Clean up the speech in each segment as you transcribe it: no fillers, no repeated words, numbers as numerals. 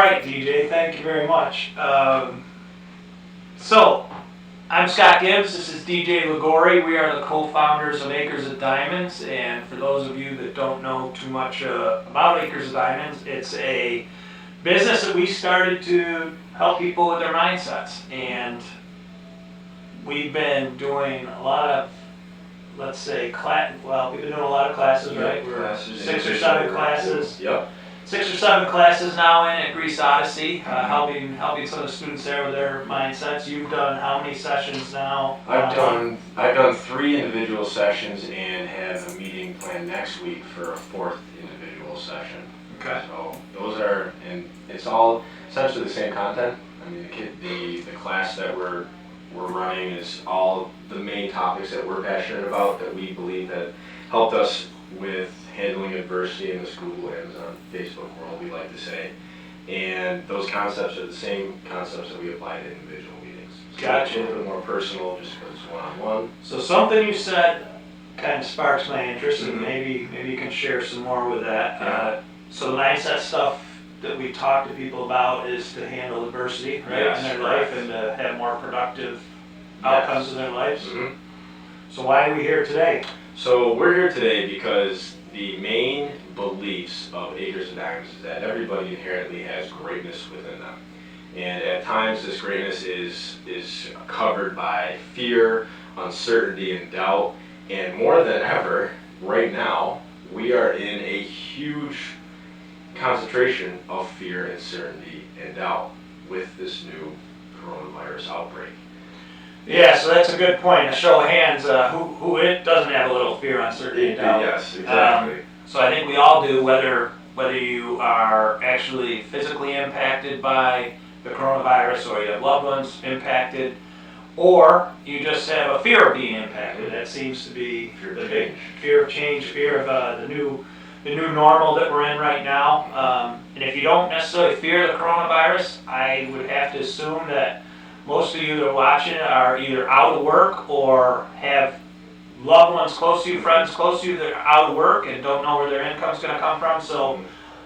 right, DJ, thank you very much. So, I'm Scott Gibbs, this is DJ Ligori. We are the co-founders of Acres of Diamonds, and for those of you that don't know too much about Acres of Diamonds, it's a business that we started to help people with their mindsets. And we've been doing a lot of, let's say, we've been doing a lot of classes, right? We're 6 or 7 classes. Yep. 6 or 7 classes now in at Greece Odyssey, helping some of the students there with their mindsets. You've done how many sessions now? I've done 3 individual sessions and have a meeting planned next week for a 4th individual session. Okay. So those are, and it's all essentially the same content. I mean, the class that we're running is all the main topics that we're passionate about, that we believe have helped us with handling adversity in the Google, Amazon, Facebook world, we like to say. And those concepts are the same concepts that we apply to individual meetings. So Gotcha. It's a little bit more personal just because it's one-on-one. So something you said kind of sparks my interest, and maybe you can share some more with that. Yeah. So the mindset stuff that we talk to people about is to handle adversity, right, Yes, in their correct. life, and to have more productive outcomes in their lives. Mhm. So why are we here today? So we're here today because the main beliefs of Acres of Diamonds is that everybody inherently has greatness within them. And at times this greatness is covered by fear, uncertainty, and doubt. And more than ever, right now, we are in a huge concentration of fear, uncertainty, and doubt with this new coronavirus outbreak. Yeah, so that's a good point. A show of hands, who it doesn't have a little fear, uncertainty, and doubt. Yes, exactly. So I think we all do, whether you are actually physically impacted by the coronavirus, or you have loved ones impacted, or you just have a fear of being impacted. That seems to be the big fear of change, fear of the new normal that we're in right now. And if you don't necessarily fear the coronavirus, I would have to assume that most of you that are watching are either out of work or have loved ones close to you, friends close to you that are out of work and don't know where their income's going to come from. So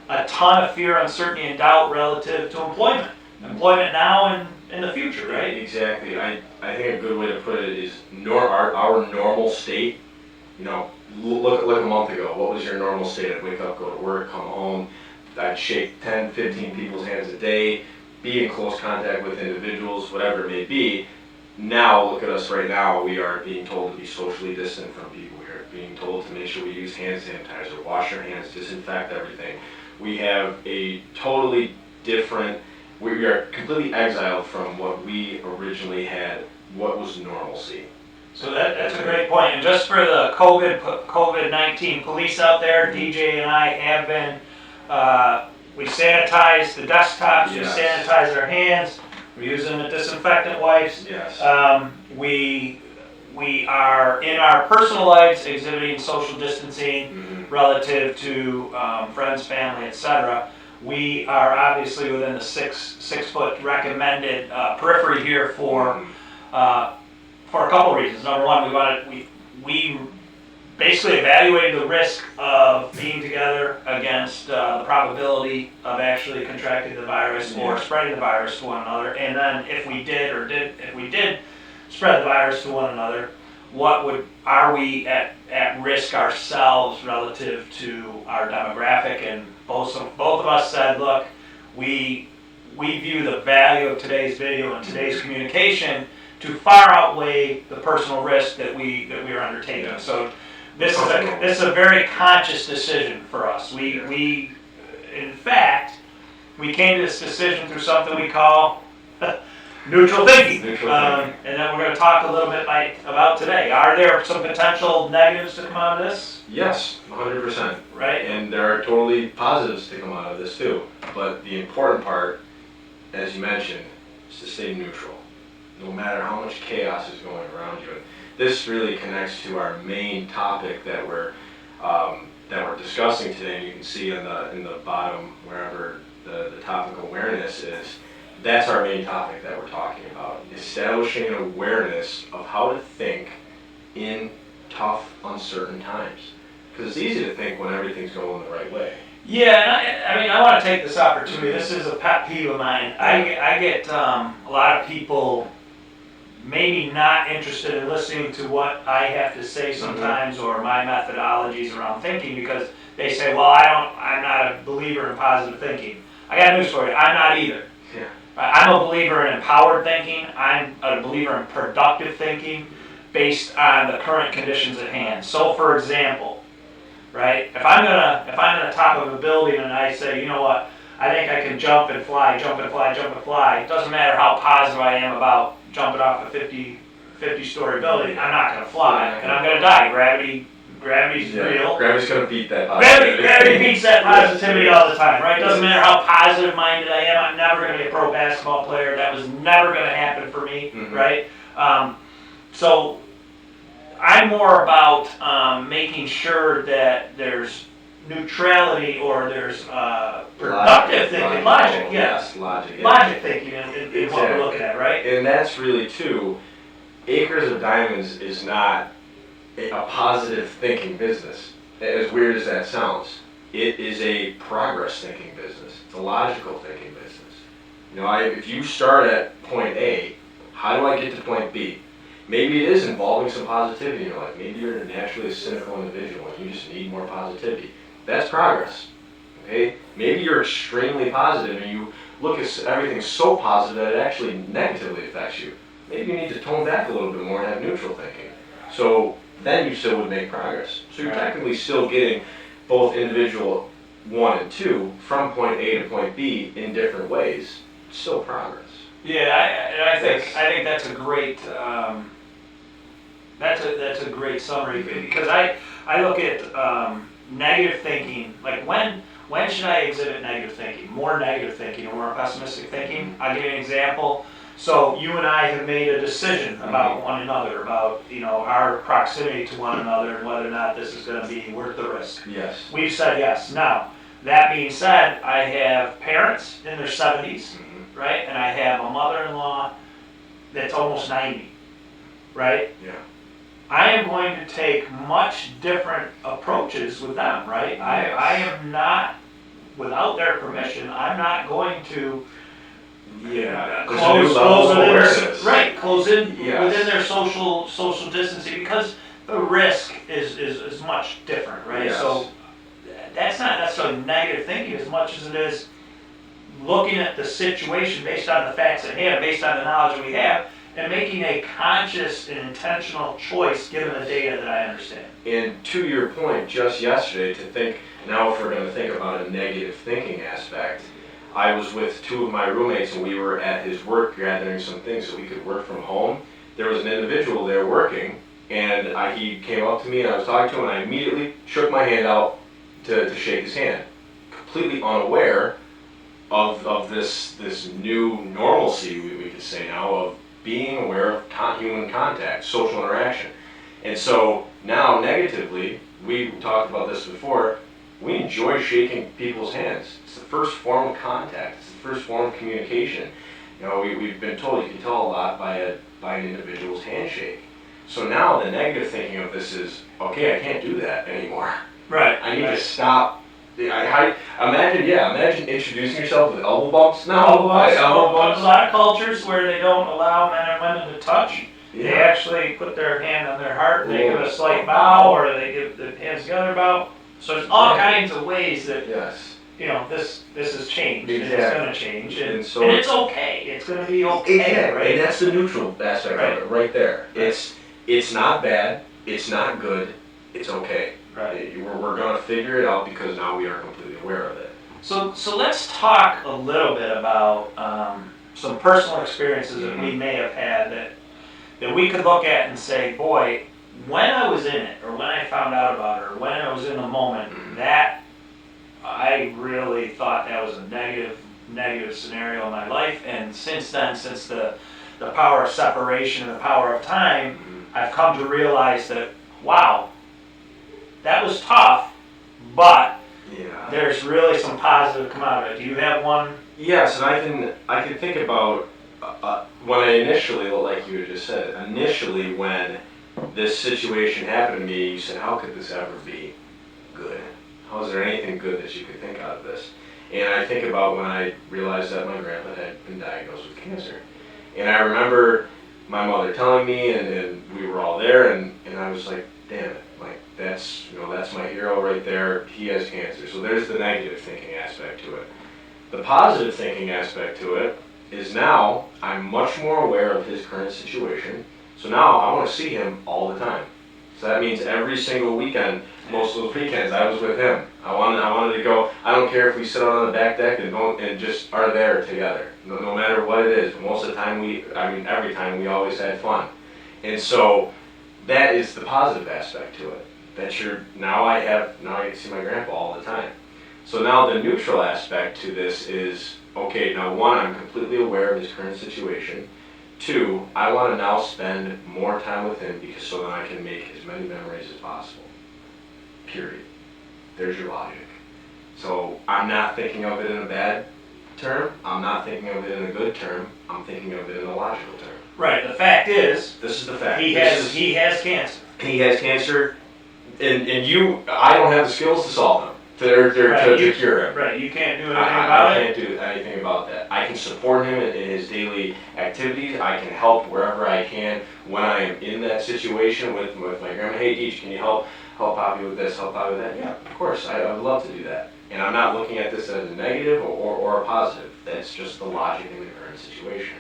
a ton of fear, uncertainty, and doubt relative to employment now and in the future, right? Exactly. I think a good way to put it is our normal state. You know, look a month ago. What was your normal state? I'd wake up, go to work, come home. I'd shake 10, 15 people's hands a day, be in close contact with individuals, whatever it may be. Now, look at us right now. We are being told to be socially distant from people. We are being told to make sure we use hand sanitizer, wash our hands, disinfect everything. We have a totally different, we are completely exiled from what we originally had, what was normalcy. So that's a great point. And just for the COVID-19 police out there, DJ and I have been, we sanitize the desktops, Yes. we sanitize our hands, we're using the disinfectant wipes. Yes. We are in our personal lives exhibiting social distancing relative to friends, family, etc. We are obviously within the 6 foot recommended periphery here for a couple reasons. Number one, we basically evaluated the risk of being together against the probability of actually contracting the virus or spreading the virus to one another. And then if we did spread the virus to one another, are we at risk ourselves relative to our demographic? And both of us said, look, we view the value of today's video and today's communication to far outweigh the personal risk that we are undertaking. Yeah. So this is a very conscious decision for us. We in fact, we came to this decision through something we call neutral thinking. And then we're going to talk a little bit about today. Are there some potential negatives to come out of this? Yes, 100%. Right. And there are totally positives to come out of this too. But the important part, as you mentioned, is to stay neutral. No matter how much chaos is going around you. And this really connects to our main topic that we're discussing today. And you can see in the bottom, wherever the topic awareness is, that's our main topic that we're talking about. Establishing an awareness of how to think in tough, uncertain times. Because it's easy to think when everything's going the right way. Yeah, and I mean, I want to take this opportunity. This is a pet peeve of mine. I get a lot of people maybe not interested in listening to what I have to say sometimes or my methodologies around thinking because they say, well, I'm not a believer in positive thinking. I got news for you. I'm not either. Yeah. I'm a believer in empowered thinking. I'm a believer in productive thinking based on the current conditions at hand. So, for example, right, if I'm gonna top of a building and I say, you know what, I think I can jump and fly, jump and fly, jump and fly. It doesn't matter how positive I am about jumping off a 50-story building. I'm not gonna fly, and I'm gonna die. Gravity's real. Gravity's gonna beat that positivity. Gravity beats that positivity all the time, right? Doesn't matter how positive minded I am. I'm never going to be a pro basketball player. That was never going to happen for me, right? So I'm more about making sure that there's neutrality or there's productive thinking, logic, yes. Logic thinking in what we're looking at, right? And that's really too, Acres of Diamonds is not a positive thinking business. As weird as that sounds, it is a progress thinking business. It's a logical thinking business. You know, if you start at point A, how do I get to point B? Maybe it is involving some positivity in your life. Maybe you're naturally a cynical individual and you just need more positivity. That's progress. Okay? Maybe you're extremely positive and you look at everything so positive that it actually negatively affects you. Maybe you need to tone back a little bit more and have neutral thinking. So then you still would make progress. So you're technically still getting both individual 1 and 2 from point A to point B in different ways. It's still progress. Yeah, I think that's a great that's a great summary because I look at negative thinking like when should I exhibit negative thinking? More negative thinking or more pessimistic thinking? I'll give you an example. So you and I have made a decision about one another, about our proximity to one another and whether or not this is going to be worth the risk. Yes. We've said yes. Now, that being said, I have parents in their 70s, right? And I have a mother-in-law that's almost 90, right? Yeah. I am going to take much different approaches with them, right? Yes. I am not, without their permission, I'm not going to close in within their social distancing because the risk is much different, right? Yes. So that's not necessarily negative thinking as much as it is looking at the situation based on the facts at hand, based on the knowledge we have, and making a conscious and intentional choice given the data that I understand. And to your point, just yesterday, to think, now if we're going to think about a negative thinking aspect, I was with 2 of my roommates and we were at his work gathering some things so we could work from home. There was an individual there working and he came up to me and I was talking to him and I immediately shook my hand out to shake his hand. Completely unaware of this new normalcy, we could say now, of being aware of human contact, social interaction. And so now negatively, we talked about this before, we enjoy shaking people's hands. It's the first form of contact. It's the first form of communication. You know, we've been told you can tell a lot by an individual's handshake. So now the negative thinking of this is, okay, I can't do that anymore. Right. I need to stop. Imagine introducing yourself with elbow bumps now. Elbow bumps. A lot of cultures where they don't allow men and women to touch. Yeah. They actually put their hand on their heart and they give a slight bow or they give the hands together bow. So there's all kinds of ways that this has changed and it's going to change and it's okay. It's going to be okay, right? And that's the neutral aspect of it right there. It's not bad. It's not good. It's okay. Right. We're going to figure it out because now we are completely aware of it. So let's talk a little bit about some personal experiences that we may have had that we could look at and say, boy, when I was in it, or when I found out about it, or when I was in the moment, that I really thought that was a negative scenario in my life. And since then, since the power of separation and the power of time, I've come to realize that, wow, that was tough, but there's really some positive come out of it. Do you have one? Yes, and I can think about when I initially, like you just said, when this situation happened to me, you said, how could this ever be good? How is there anything good that you could think out of this? And I think about when I realized that my grandpa had been diagnosed with cancer. And I remember my mother telling me, and we were all there, and I was like, damn it, like that's my hero right there. He has cancer. So there's the negative thinking aspect to it. The positive thinking aspect to it is now I'm much more aware of his current situation. So now I want to see him all the time. So that means every single weekend, most of those weekends, I was with him. I wanted to go. I don't care if we sit out on the back deck and just are there together. No matter what it is. Most of the time every time we always had fun. And so that is the positive aspect to it. Now I get to see my grandpa all the time. So now the neutral aspect to this is, okay, now one, I'm completely aware of his current situation. Two, I want to now spend more time with him because so that I can make as many memories as possible. Period. There's your logic. So I'm not thinking of it in a bad term. I'm not thinking of it in a good term. I'm thinking of it in a logical term. Right. The fact is, this is the fact. He has cancer. He has cancer, and I don't have the skills to solve him. To cure him. Right, you can't do anything about it? I can't do anything about that. I can support him in his daily activities. I can help wherever I can when I am in that situation with my grandma. Hey, Deej, can you help Poppy with this, help Poppy with that? Yeah, of course, I would love to do that. And I'm not looking at this as a negative or a positive. That's just the logic in the current situation.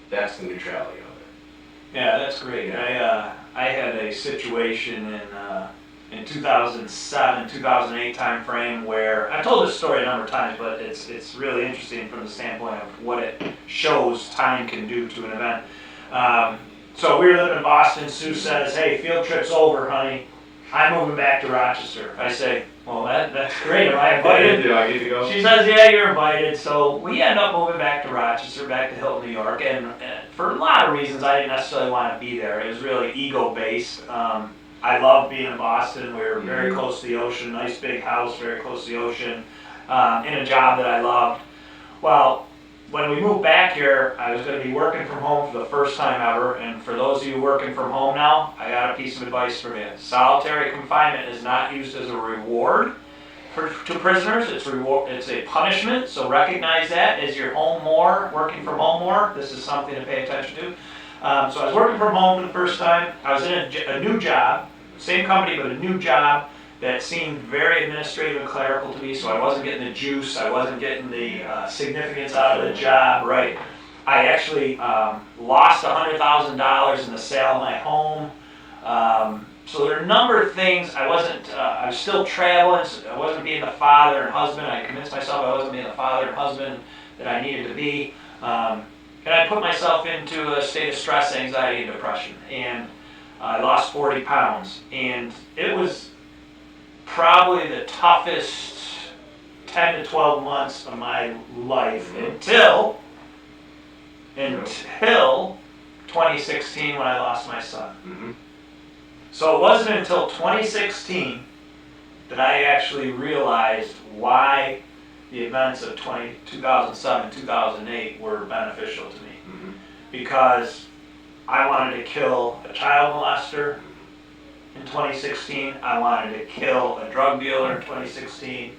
That's the neutrality of it. Yeah, that's great. I had a situation in 2007, 2008 time frame where I've told this story a number of times, but it's really interesting from the standpoint of what it shows time can do to an event. So we were living in Boston. Sue says, "Hey, field trip's over, honey. I'm moving back to Rochester." I say, "Well, that's great. Am I invited?" Do I get to go? She says, "Yeah, you're invited." So we end up moving back to Rochester, back to Hilton, New York, and for a lot of reasons, I didn't necessarily want to be there. It was really ego-based. I love being in Boston. We were very close to the ocean, nice big house, very close to the ocean, in a job that I loved. Well, when we moved back here, I was going to be working from home for the first time ever. And for those of you working from home now, I got a piece of advice from you. Solitary confinement is not used as a reward to prisoners. It's a punishment. So recognize that as you're home more, working from home more. This is something to pay attention to. So I was working from home for the first time. I was in a new job, same company, but a new job that seemed very administrative and clerical to me, so I wasn't getting the juice, I wasn't getting the significance out of the job, right? I actually lost $100,000 in the sale of my home. So there are a number of things. I was still traveling, so I wasn't being the father and husband. I convinced myself I wasn't being the father and husband that I needed to be. And I put myself into a state of stress, anxiety, and depression. And I lost 40 pounds. And it was probably the toughest 10 to 12 months of my life until 2016 when I lost my son. Mm-hmm. So it wasn't until 2016 that I actually realized why the events of 2007, 2008 were beneficial to me. Mm-hmm. Because I wanted to kill a child molester in 2016. I wanted to kill a drug dealer in 2016.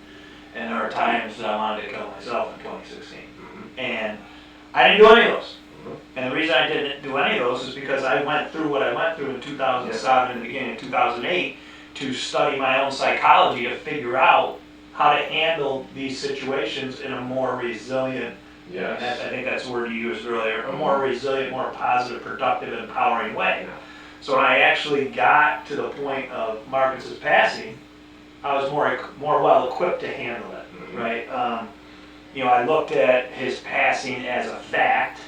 And there were times that I wanted to kill myself in 2016. Mm-hmm. And I didn't do any of those. Mm-hmm. And the reason I didn't do any of those is because I went through what I went through in 2007 and the beginning of 2008 to study my own psychology to figure out how to handle these situations in a more resilient, Yes. I think that's the word you used earlier, a more resilient, more positive, productive, empowering way. So when I actually got to the point of Marcus's passing, I was more well equipped to handle it, Mm-hmm. right? I looked at his passing as a fact,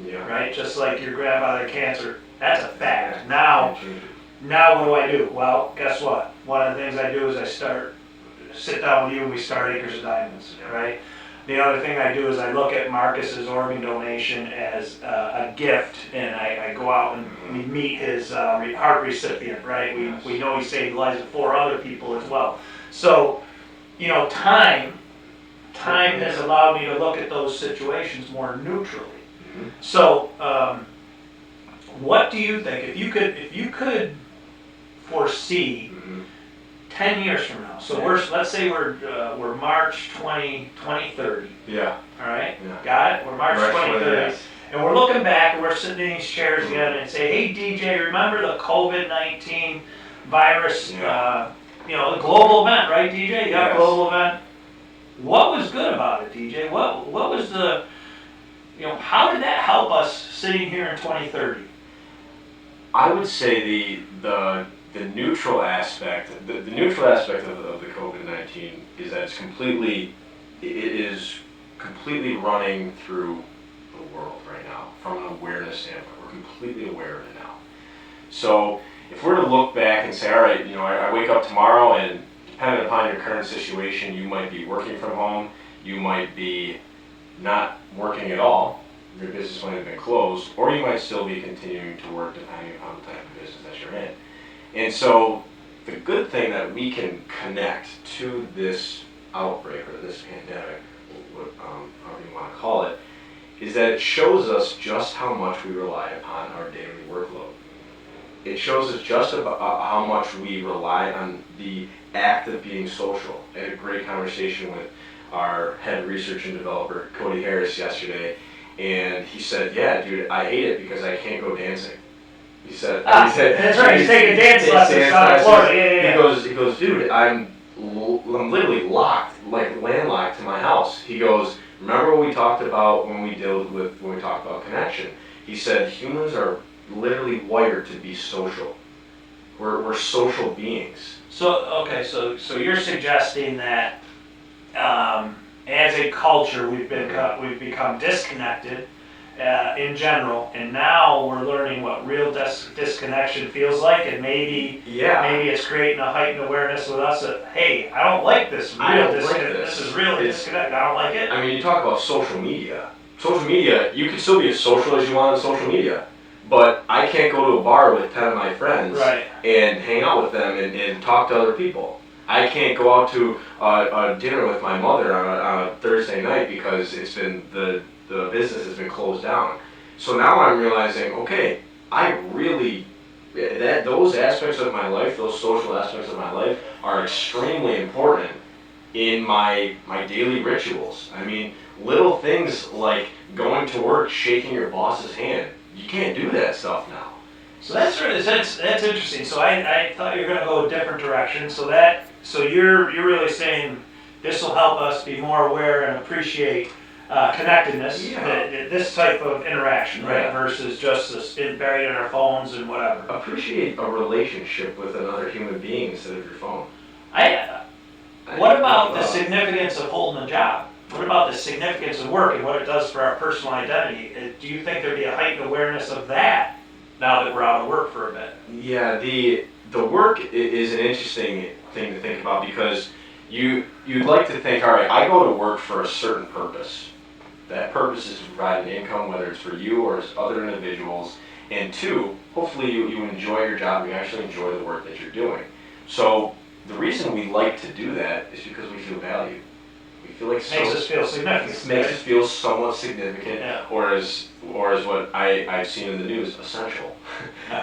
Yeah. right? Just like your grandfather had cancer, that's a fact. Now what do? Well, guess what? One of the things I do is I sit down with you and we start Acres of Diamonds, right? The other thing I do is I look at Marcus's organ donation as a gift, and I go out and we meet his heart recipient, right? We know he saved the lives of 4 other people as well. So, time has allowed me to look at those situations more neutrally. Mm-hmm. So, what do you think if you could foresee Mm-hmm. 10 years from now. So Yeah. let's say we're March 2030. Yeah. All right, Yeah. got it. We're March 2030, yes. and we're looking back and we're sitting in these chairs again and say, "Hey, DJ, remember the COVID-19 virus? Yeah. The global event, right, DJ? Yeah, Yes. global event. What was good about it, DJ? What was the how did that help us sitting here in 2030?" I would say the neutral aspect, the neutral aspect of the COVID-19 is that it is completely running through the world right now from an awareness standpoint. We're completely aware of it now. So if we're to look back and say, all right, I wake up tomorrow and depending upon your current situation, you might be working from home, you might be not working at all, your business might have been closed, or you might still be continuing to work depending upon the type of business that you're in. And so the good thing that we can connect to this outbreak or this pandemic, however you want to call it, is that it shows us just how much we rely upon our daily workload. It shows us just about how much we rely on the act of being social. I had a great conversation with our head research and developer, Cody Harris, yesterday, and he said, "Yeah, dude, I hate it because I can't go dancing." He said, "That's right. He's taking dance lessons down in Florida." Yeah. He goes, "Dude, I'm literally locked, like landlocked to my house." He goes, "Remember what we talked about when we talked about connection?" He said, "Humans are literally wired to be social. We're social beings." So you're suggesting that as a culture we've become disconnected in general, and now we're learning what real disconnection feels like, and maybe it's creating a heightened awareness with us that, hey, I don't like this real disconnect. This is really disconnect. I don't like it. I mean, you talk about social media. Social media, you can still be as social as you want on social media. But I can't go to a bar with 10 of my friends and hang out with them and talk to other people. I can't go out to a dinner with my mother on a Thursday night because the business has been closed down. So now I'm realizing, okay, those aspects of my life, those social aspects of my life are extremely important in my daily rituals. I mean, little things like going to work, shaking your boss's hand. You can't do that stuff now. So that's interesting. So I thought you were going to go a different direction. So you're really saying this will help us be more aware and appreciate connectedness, this type of interaction, right? Versus just this buried in our phones and whatever. Appreciate a relationship with another human being instead of your phone. What about the significance of holding a job? What about the significance of work and what it does for our personal identity? Do you think there'd be a heightened awareness of that now that we're out of work for a bit? Yeah, the work is an interesting thing to think about because you'd like to think, all right, I go to work for a certain purpose. That purpose is to provide an income, whether it's for you or as other individuals. And two, hopefully you enjoy your job, you actually enjoy the work that you're doing. So the reason we like to do that is because we feel valued. We feel like makes us feel significant. Makes us feel somewhat significant, yeah. or as what I've seen in the news, essential.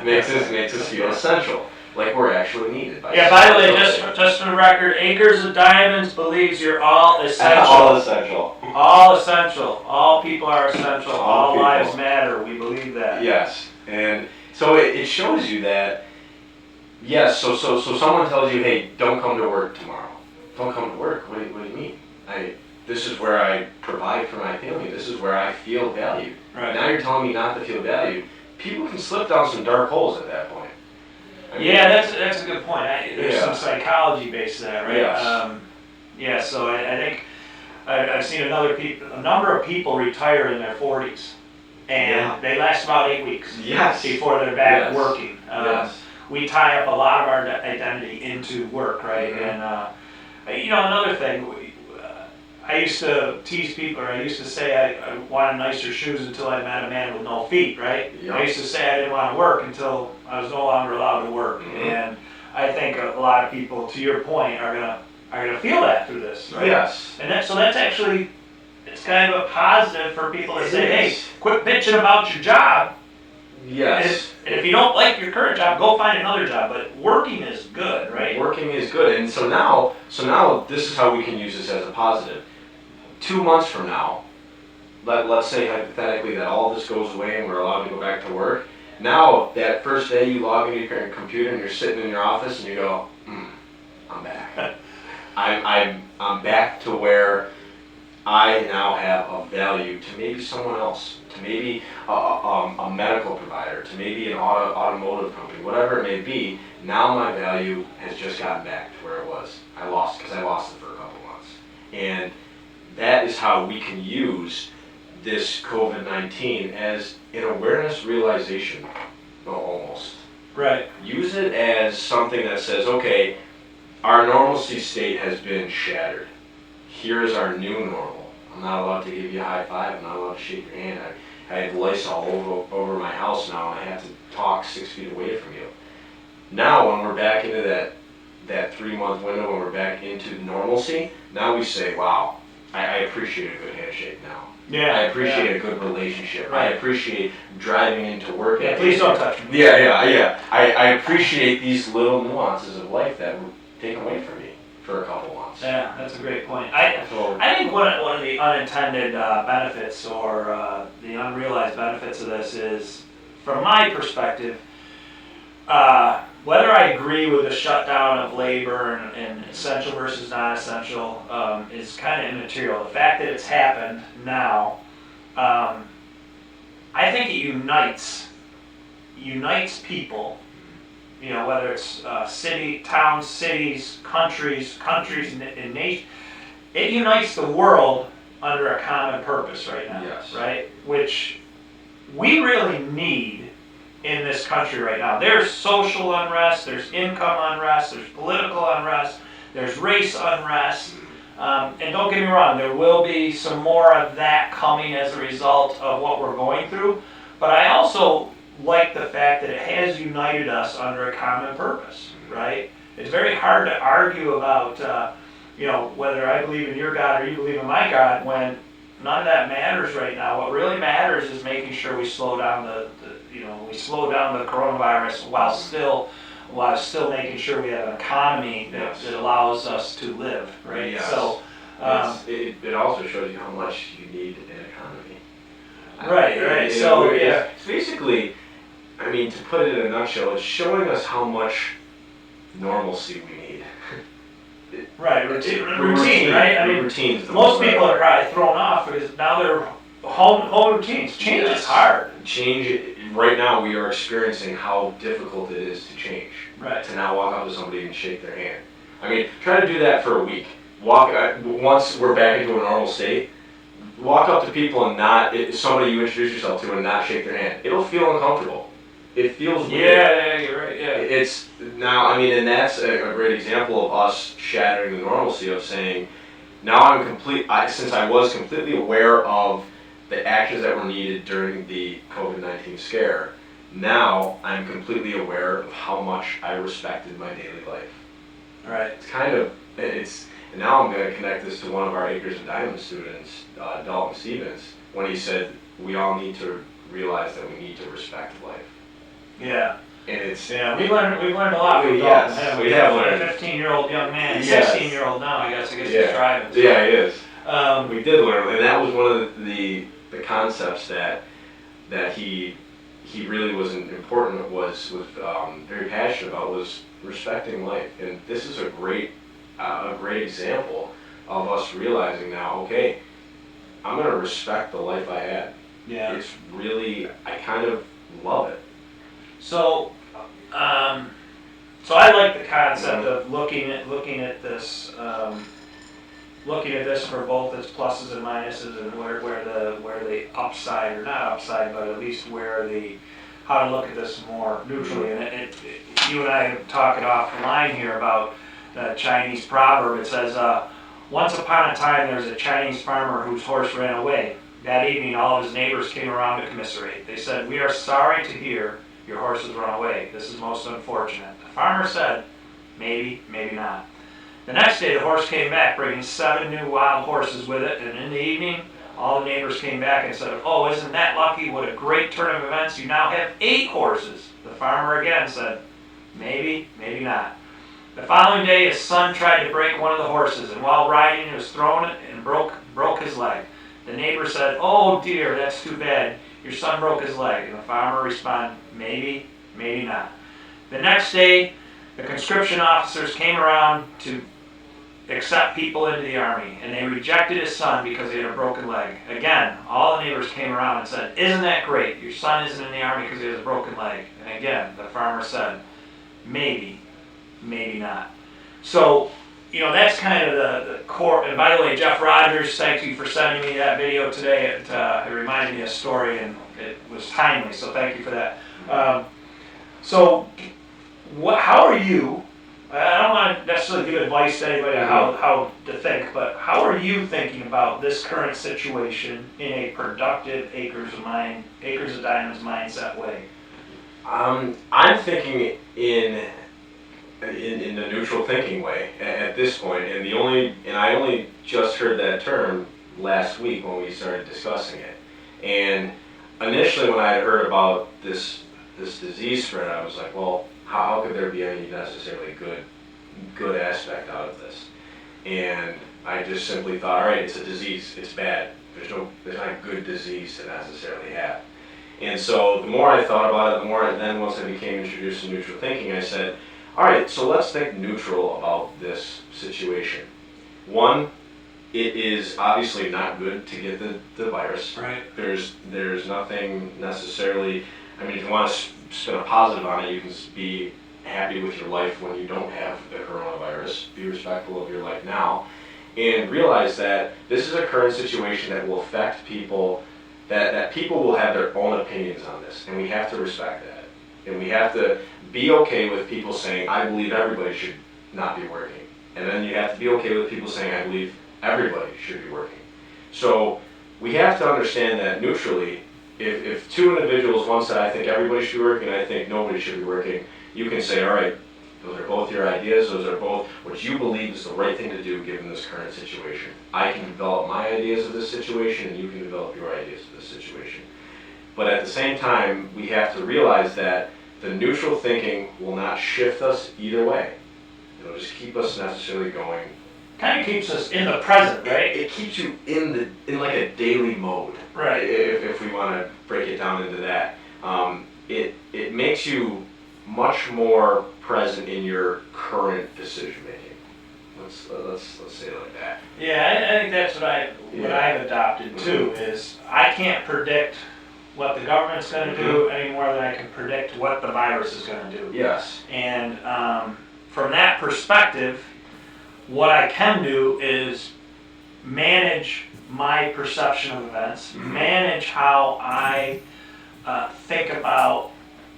makes us feel essential, like we're actually needed. By the way, just for the record, Acres of Diamonds believes you're all essential. All essential. All essential. All people are essential. All lives matter. We believe that. Yes, and so it shows you that. Yes, so someone tells you, hey, don't come to work tomorrow. Don't come to work. What do you mean? This is where I provide for my family. This is where I feel valued. Right. Now you're telling me not to feel valued. People can slip down some dark holes at that point. That's a good point. There's some psychology based to that, right? Yes. So I think I've seen a number of people retire in their 40s, and they last about 8 weeks before they're back working. We tie up a lot of our identity into work, right? Mm-hmm. And another thing, I used to tease people, or I used to say I wanted nicer shoes until I met a man with no feet, right? Yep. I used to say I didn't want to work until I was no longer allowed to work. Mm-hmm. And I think a lot of people, to your point, are gonna feel that through this, right? Yes. And that's actually, it's kind of a positive for people to say, hey, quit bitching about your job. Yes. And if you don't like your current job, go find another job. But working is good, right? Working is good, and so now this is how we can use this as a positive. 2 months from now, let's say hypothetically that all this goes away and we're allowed to go back to work. Now, that first day you log into your computer and you're sitting in your office and you go, I'm back. I'm back to where I now have a value to maybe someone else, to maybe a medical provider, to maybe an automotive company, whatever it may be. Now my value has just gotten back to where it was. I lost it for a couple months. And that is how we can use this COVID-19 as an awareness realization, almost. Right. Use it as something that says, okay, our normalcy state has been shattered. Here is our new normal. I'm not allowed to give you a high five. I'm not allowed to shake your hand. I have lice all over my house now, and I have to talk 6 feet away from you. Now, when we're back into that 3-month window, when we're back into normalcy, now we say, wow, I appreciate a good handshake now. Yeah. I appreciate a good relationship. Right. I appreciate driving into work. Yeah, please don't touch me. Yeah. I appreciate these little nuances of life that were taken away from me for a couple months. Yeah, that's a great point. I think one of the unintended benefits or the unrealized benefits of this is, from my perspective, whether I agree with the shutdown of labor and essential versus non-essential is kind of immaterial. The fact that it's happened now, I think it unites people. You know, whether it's towns, cities, countries, and nations. It unites the world under a common purpose right now. Yes. Right? Which we really need in this country right now. There's social unrest, there's income unrest, there's political unrest, there's race unrest. And don't get me wrong, there will be some more of that coming as a result of what we're going through. But I also like the fact that it has united us under a common purpose, right? It's very hard to argue about, whether I believe in your God or you believe in my God when none of that matters right now. What really matters is making sure we slow down the coronavirus while still making sure we have an economy that allows us to live, right? Yes. So it also shows you how much you need an economy. Right. So yeah, it's basically, I mean, to put it in a nutshell, it's showing us how much normalcy we need. Right, routine, right? I mean, routines. Most people are probably thrown off because now they're home routines. Change is hard. Change, right now we are experiencing how difficult it is to change. Right. To now walk up to somebody and shake their hand. I mean, try to do that for a week. Once we're back into a normal state, walk up to people and somebody you introduce yourself to and not shake their hand. It'll feel uncomfortable. It feels weird. Yeah, you're right, yeah. It's now, I mean, and that's a great example of us shattering the normalcy of saying, now since I was completely aware of the actions that were needed during the COVID-19 scare, now I'm completely aware of how much I respected my daily life. Right. And now I'm going to connect this to one of our Acres and Diamonds students, Dalton Stevens, when he said, we all need to realize that we need to respect life. Yeah. And it's we've learned a lot from Yes, Dalton. we have learned. A 15-year-old young man, Yes. 16-year-old now, I guess he's driving. So. Yeah, he is. We did learn, and that was one of the concepts that he really was important, was very passionate about, was respecting life. And this is a great example of us realizing now, okay, I'm going to respect the life I had. Yeah. It's really, I kind of love it. So I like the concept of looking at this for both its pluses and minuses, and where the upside, or not upside, but at least how to look at this more neutrally. And you and I are talking offline here about the Chinese proverb. It says, once upon a time there was a Chinese farmer whose horse ran away. That evening all of his neighbors came around to commiserate. They said, "We are sorry to hear your horse has run away. This is most unfortunate." The farmer said, "Maybe, maybe not." The next day the horse came back, bringing 7 new wild horses with it, and in the evening All the neighbors came back and said, oh, isn't that lucky? What a great turn of events. You now have 8 horses. The farmer again said, maybe, maybe not. The following day, his son tried to break one of the horses, and while riding, he was thrown and broke his leg. The neighbor said, oh dear, that's too bad. Your son broke his leg. And the farmer responded, maybe, maybe not. The next day, the conscription officers came around to accept people into the army, and they rejected his son because he had a broken leg. Again, all the neighbors came around and said, isn't that great? Your son isn't in the army because he has a broken leg. And again, the farmer said, maybe, maybe not. So, that's kind of the core. And by the way, Jeff Rogers, thank you for sending me that video today. It reminded me of a story, and it was timely, so thank you for that. How are you? I don't want to necessarily give advice to anybody on how to think, but how are you thinking about this current situation in a productive Acres of Diamonds mindset way? I'm thinking in the neutral thinking way at this point, and I only just heard that term last week when we started discussing it. And initially, when I had heard about this disease spread, I was like, well, how could there be any necessarily good aspect out of this? And I just simply thought, all right, it's a disease, it's bad. There's not a good disease to necessarily have. And so the more I thought about it, the more once I became introduced to neutral thinking, I said, all right, so let's think neutral about this situation. One, it is obviously not good to get the virus. Right. There's nothing necessarily, if you want to spin a positive on it, you can be happy with your life when you don't have the coronavirus. Be respectful of your life now. And realize that this is a current situation that will affect people, that people will have their own opinions on this. And we have to respect that. And we have to be okay with people saying, I believe everybody should not be working. And then you have to be okay with people saying, I believe everybody should be working. So we have to understand that neutrally, if 2 individuals, one said, I think everybody should be working, I think nobody should be working, you can say, all right, those are both your ideas, those are both what you believe is the right thing to do given this current situation. I can develop my ideas of this situation, and you can develop your ideas of this situation. But at the same time, we have to realize that the neutral thinking will not shift us either way. It'll just keep us necessarily going. Kind of keeps us in the present, right? It keeps you in like a daily mode. Right. If we want to break it down into that, it makes you much more present in your current decision making. Let's say it like that. Yeah, I think that's what I've adopted too. Is I can't predict what the government's going to do any more than I can predict what the virus is going to do. Yes. And from that perspective, what I can do is manage my perception of events, manage how I think about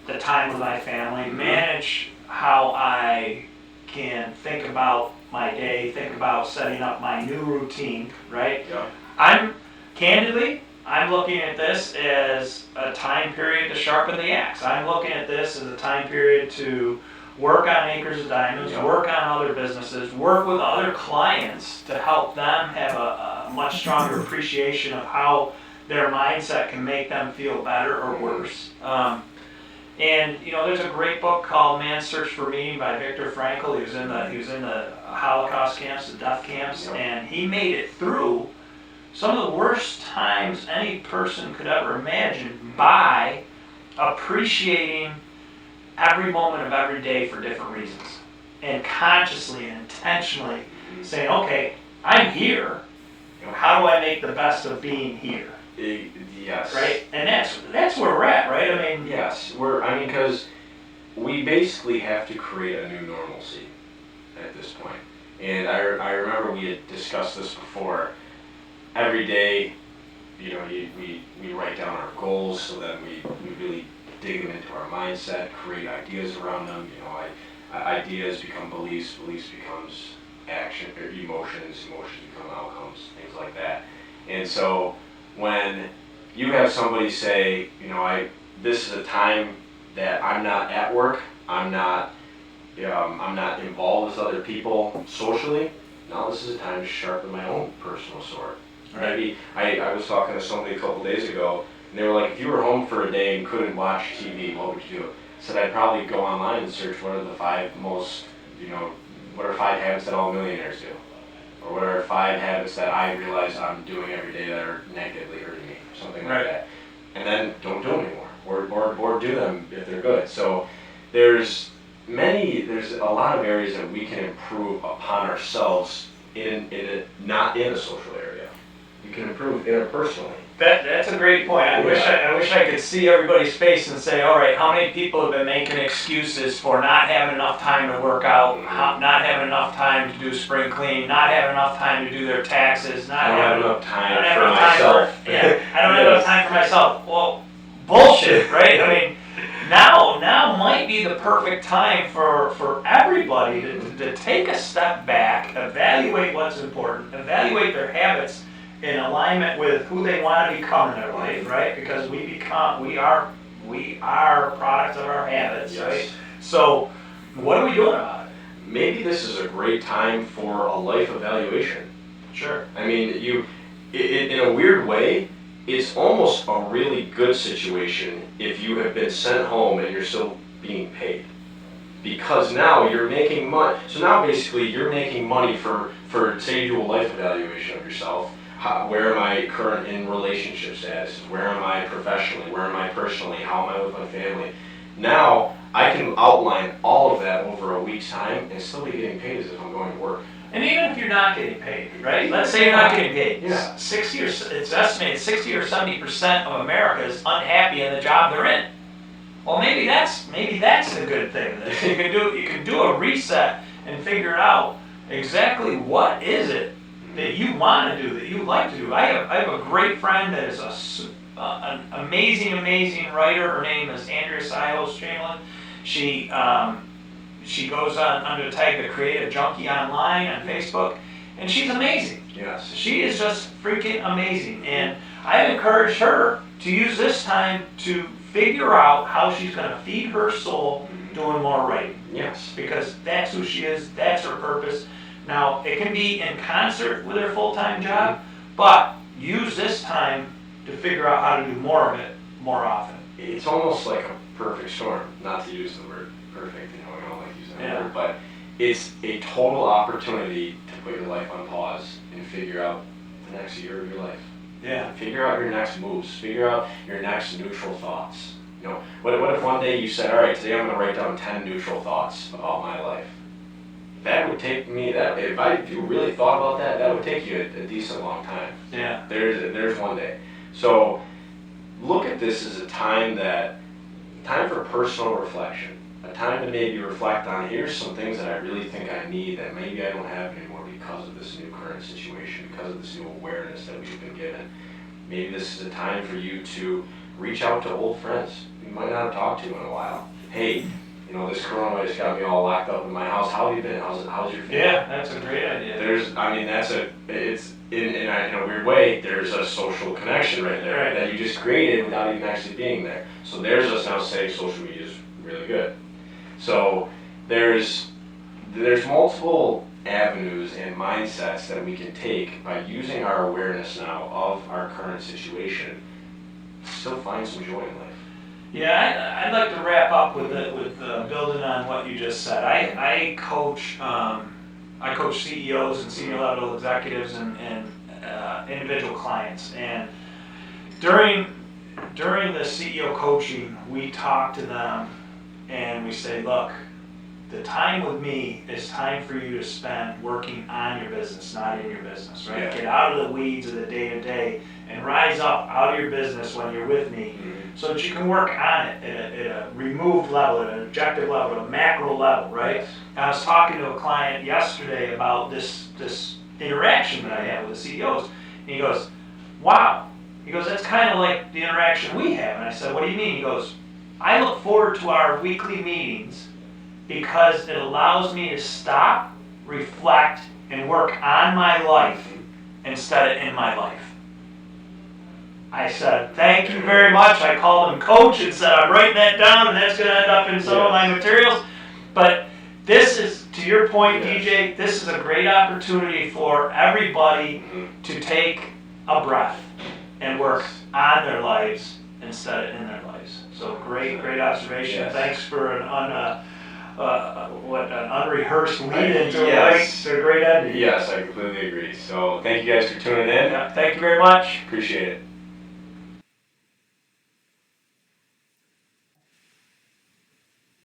the time with my family, manage how I can think about my day, think about setting up my new routine, right? Yeah. I'm looking at this as a time period to sharpen the axe. I'm looking at this as a time period to work on Acres of Diamonds, work on other businesses, work with other clients to help them have a much stronger appreciation of how their mindset can make them feel better or worse. And there's a great book called Man's Search for Meaning by Viktor Frankl. He was in the Holocaust camps, the death camps, and he made it through some of the worst times any person could ever imagine by appreciating every moment of every day for different reasons, and consciously and intentionally saying, okay, I'm here. How do I make the best of being here? Yes. Right? And that's where we're at, right? Yes. Because we basically have to create a new normalcy at this point. And I remember we had discussed this before. Every day, we write down our goals so that we really dig them into our mindset, create ideas around them. Ideas become beliefs, beliefs becomes action, or emotions become outcomes, things like that. And so when you have somebody say, this is a time that I'm not at work, I'm not involved with other people socially. Now this is a time to sharpen my own personal sword. Maybe I was talking to somebody a couple days ago, and they were like, if you were home for a day and couldn't watch TV, what would you do? I said I'd probably go online and search what are the 5 most, what are 5 habits that all millionaires do? Or what are 5 habits that I realize I'm doing every day that are negatively hurting me, or something like that. And then don't do them anymore, or do them if they're good. So there's a lot of areas that we can improve upon ourselves not in a social area. You can improve interpersonally. That's a great point. I wish I could see everybody's face and say, all right, how many people have been making excuses for not having enough time to work out, not having enough time to do spring cleaning, not having enough time to do their taxes, I don't have enough time for myself. I don't have enough time for myself. Well, bullshit, right? I mean, now might be the perfect time for everybody to take a step back, evaluate what's important, evaluate their habits in alignment with who they want to become in their life, right? Because we are products of our habits, right? So what are we doing about it? Maybe this is a great time for a life evaluation. Sure. I mean, in a weird way, it's almost a really good situation if you have been sent home and you're still being paid. Because now you're making money. So now basically you're making money for say you do a life evaluation of yourself. Where am I current in relationship status? Where am I professionally? Where am I personally? How am I with my family? Now I can outline all of that over a week's time and still be getting paid as if I'm going to work. And even if you're not getting paid, right? Let's say you're not getting paid. Yeah. It's estimated 60 or 70% of America is unhappy in the job they're in. Well, maybe that's a good thing. You can do a reset and figure out exactly what is it that you want to do, that you like to do. I have a great friend that is an amazing writer. Her name is Andrea Silos Chamberlain. She goes on under the tag The Creative Junkie online on Facebook, and she's amazing. Yes. She is just freaking amazing, and I've encouraged her to use this time to figure out how she's going to feed her soul doing more writing. Yes. Because that's who she is, that's her purpose. Now, it can be in concert with her full-time job, but use this time to figure out how to do more of it more often. It's almost like a perfect storm, not to use the word perfect, I don't like using that word, but it's a total opportunity to put your life on pause and figure out the next year of your life. Yeah. Figure out your next moves, figure out your next neutral thoughts. What if one day you said, all right, today I'm going to write down 10 neutral thoughts about my life? That would take me, if you really thought about that, that would take you a decent long time. Yeah. There's one day. So look at this as a time for personal reflection, a time to maybe reflect on, here's some things that I really think I need that maybe I don't have anymore because of this new current situation, because of this new awareness that we've been given. Maybe this is a time for you to reach out to old friends you might not have talked to in a while. Hey, this coronavirus got me all locked up in my house. How have you been? How's your family? Yeah, that's a great idea. It's in a weird way, there's a social connection right there that you just created without even actually being there. So there's us now saying social media is really good. So there's multiple avenues and mindsets that we can take by using our awareness now of our current situation to still find some joy in life. Yeah, I'd like to wrap up with building on what you just said. I coach CEOs and senior level executives and individual clients, and during the CEO coaching, we talk to them and we say, look, the time with me is time for you to spend working on your business, not in your business, right? Yeah. Get out of the weeds of the day-to-day and rise up out of your business when you're with me, so that you can work on it at a removed level, at an objective level, at a macro level, right? Yes. I was talking to a client yesterday about this interaction that I have with the CEOs, and he goes, wow. He goes, that's kind of like the interaction we have. And I said, what do you mean? He goes, I look forward to our weekly meetings because it allows me to stop, reflect, and work on my life instead of in my life. I said, thank you very much. I called him coach and said, I'm writing that down, and that's going to end up in some of my materials. But this is, to your point, DJ, this is a great opportunity for everybody to take a breath and work on their lives instead of in their lives. So great observation. Yes. Thanks for an unrehearsed lead into Yes. a great ending. Yes, I completely agree. So thank you guys for tuning in. Yeah, thank you very much. Appreciate it.